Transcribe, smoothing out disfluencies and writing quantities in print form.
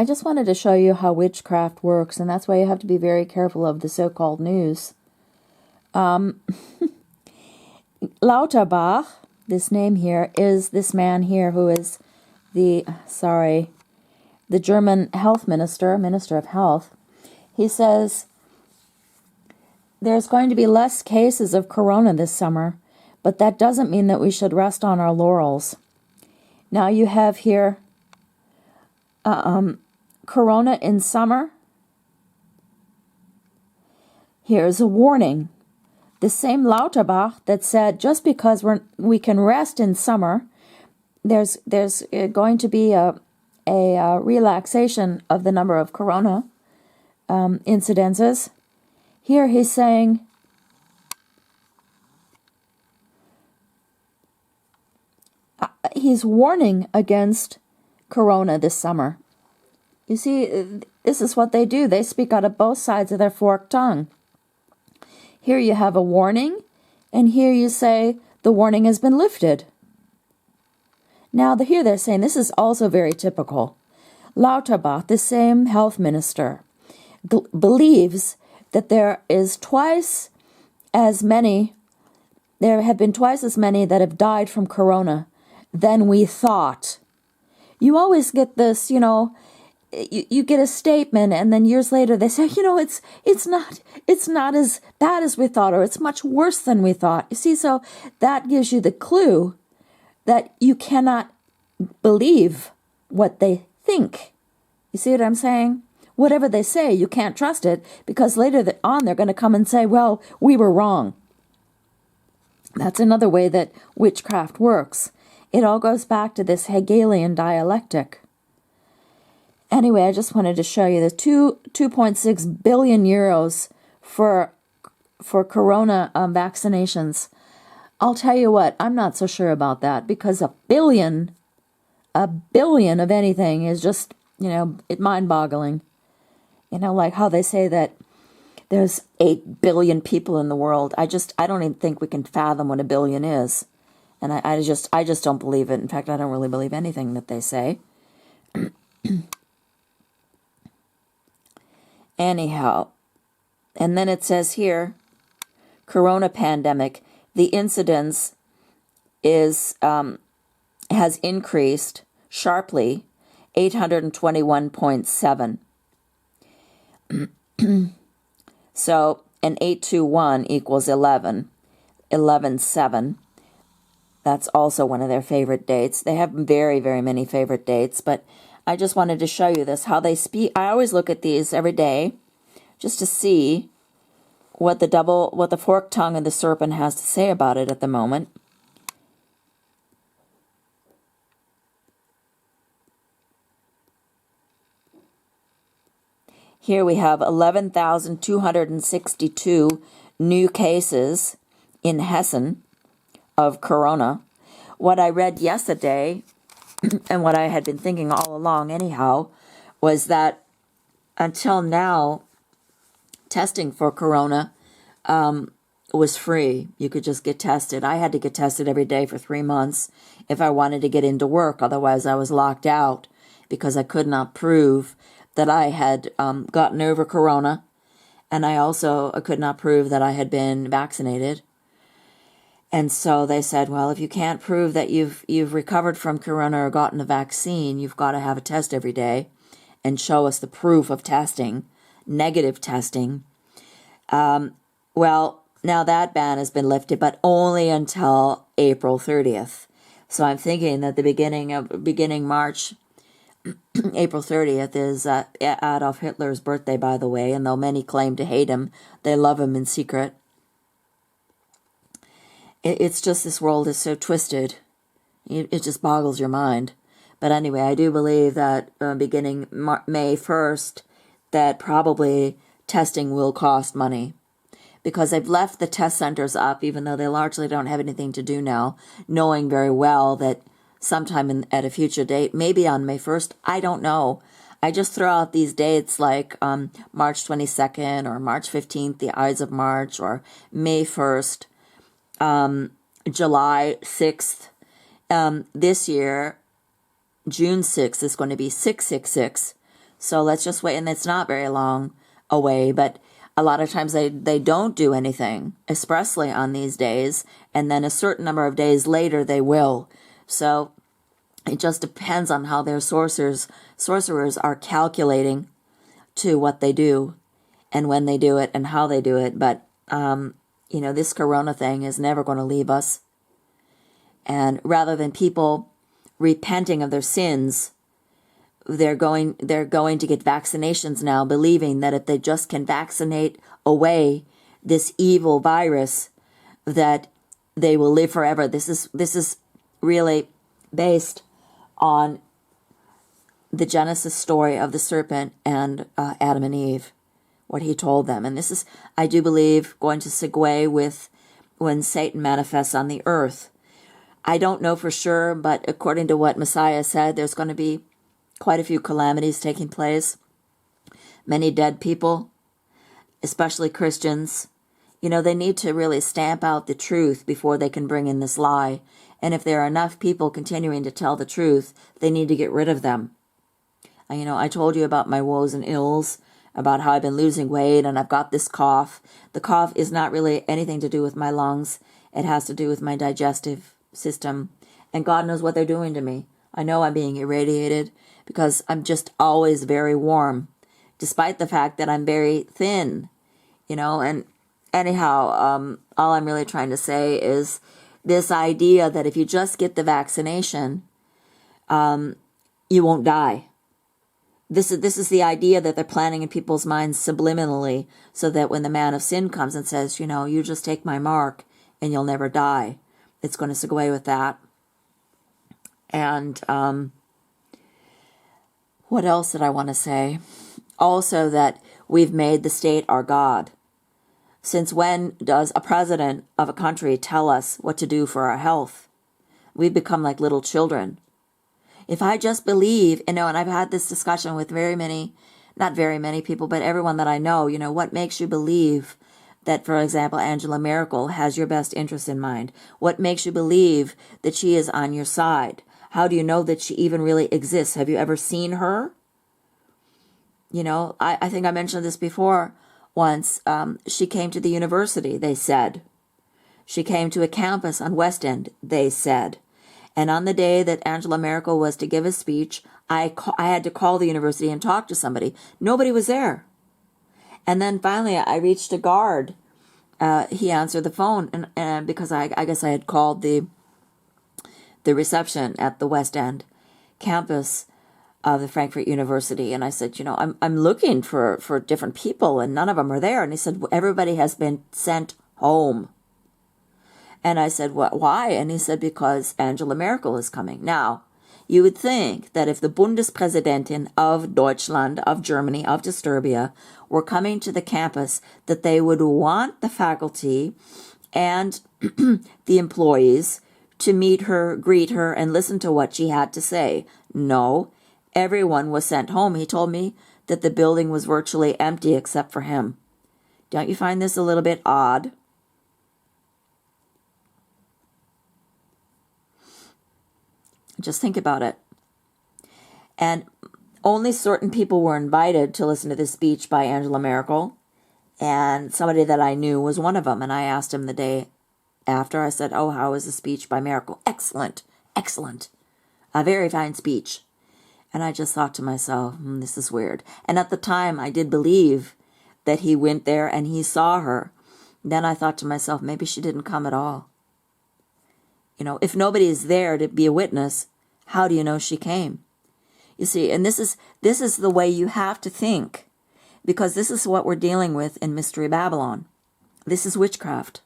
I just wanted to show you how witchcraft works, and that's why you have to be very careful of the so-called news. Lauterbach, this name here, is this man here who is the German health minister of health. He says there's going to be less cases of corona this summer, but that doesn't mean that we should rest on our laurels. Now you have here corona in summer. Here's a warning. The same Lauterbach that said just because we can rest in summer, there's going to be a relaxation of the number of corona incidences. Here he's saying he's warning against corona this summer. You see, this is what they do. They speak out of both sides of their forked tongue. Here you have a warning, and here you say the warning has been lifted. Now, here they're saying this is also very typical. Lauterbach, the same health minister, believes that there have been twice as many that have died from corona than we thought. You always get this, you get a statement, and then years later they say, it's not as bad as we thought, or it's much worse than we thought. You see, so that gives you the clue that you cannot believe what they think. You see what I'm saying? Whatever they say, you can't trust it, because later on they're going to come and say, well, we were wrong. That's another way that witchcraft works. It all goes back to this Hegelian dialectic. Anyway, I just wanted to show you the 2.6 billion euros for corona vaccinations. I'll tell you what, I'm not so sure about that, because a billion of anything is just, mind-boggling. Like how they say that there's 8 billion people in the world. I don't even think we can fathom what a billion is. And I just don't believe it. In fact, I don't really believe anything that they say. Anyhow, and then it says here, corona pandemic, the incidence has increased sharply, 821.7. So an 821 equals 11, 11.7. That's also one of their favorite dates. They have very, very many favorite dates, but I just wanted to show you this, how they speak. I always look at these every day just to see what the forked tongue of the serpent has to say about it at the moment. Here we have 11,262 new cases in Hessen of corona. What I read yesterday, and what I had been thinking all along anyhow, was that until now, testing for corona was free. You could just get tested. I had to get tested every day for 3 months if I wanted to get into work. Otherwise, I was locked out because I could not prove that I had gotten over corona, and I could not prove that I had been vaccinated. And so they said, well, if you can't prove that you've recovered from corona or gotten the vaccine, you've got to have a test every day and show us the proof of testing, negative testing. Well, now that ban has been lifted, but only until April 30th. So I'm thinking that the beginning March, April 30th is Adolf Hitler's birthday, by the way, and though many claim to hate him, they love him in secret. It's just, this world is so twisted. It just boggles your mind. But anyway, I do believe that beginning May 1st, that probably testing will cost money. Because they've left the test centers up, even though they largely don't have anything to do now, knowing very well that sometime at a future date, maybe on May 1st, I don't know. I just throw out these dates like March 22nd or March 15th, the Ides of March, or May 1st. July 6th. This year, June 6th is going to be 666. So let's just wait. And it's not very long away, but a lot of times they don't do anything expressly on these days. And then a certain number of days later, they will. So it just depends on how their sorcerers are calculating to what they do and when they do it and how they do it. But, this corona thing is never going to leave us. And rather than people repenting of their sins, they're going to get vaccinations now, believing that if they just can vaccinate away this evil virus, that they will live forever. This is really based on the Genesis story of the serpent and Adam and Eve, what he told them. And this is, I do believe, going to segue with when Satan manifests on the earth. I don't know for sure, but according to what Messiah said, there's going to be quite a few calamities taking place. Many dead people, especially Christians. They need to really stamp out the truth before they can bring in this lie. And if there are enough people continuing to tell the truth, they need to get rid of them. I told you about my woes and ills, about how I've been losing weight and I've got this cough. The cough is not really anything to do with my lungs. It has to do with my digestive system. And God knows what they're doing to me. I know I'm being irradiated because I'm just always very warm, despite the fact that I'm very thin, and anyhow, all I'm really trying to say is this idea that if you just get the vaccination, you won't die. This is the idea that they're planting in people's minds subliminally, so that when the man of sin comes and says, you just take my mark and you'll never die, it's going to segue with that. And what else did I want to say? Also that we've made the state our God. Since when does a president of a country tell us what to do for our health? We've become like little children. If I just believe, and I've had this discussion with not very many people, but everyone that I know, what makes you believe that, for example, Angela Merkel has your best interest in mind? What makes you believe that she is on your side? How do you know that she even really exists? Have you ever seen her? I think I mentioned this before once. She came to the university, they said. She came to a campus on West End, they said. And on the day that Angela Merkel was to give a speech, I had to call the university and talk to somebody. Nobody was there. And then finally I reached a guard. He answered the phone, and because I guess I had called the reception at the West End campus of the Frankfurt University. And I said, I'm looking for different people and none of them are there. And he said, well, everybody has been sent home. And I said, why? And he said, because Angela Merkel is coming. Now, you would think that if the Bundespräsidentin of Deutschland, of Germany, of Disturbia were coming to the campus, that they would want the faculty and the employees to meet her, greet her, and listen to what she had to say. No, everyone was sent home. He told me that the building was virtually empty except for him. Don't you find this a little bit odd? Just think about it. And only certain people were invited to listen to this speech by Angela Merkel. And somebody that I knew was one of them. And I asked him the day after, I said, oh, how was the speech by Merkel? Excellent, excellent. A very fine speech. And I just thought to myself, this is weird. And at the time, I did believe that he went there and he saw her. Then I thought to myself, maybe she didn't come at all. If nobody is there to be a witness, how do you know she came? You see, and this is the way you have to think, because this is what we're dealing with in Mystery Babylon. This is witchcraft.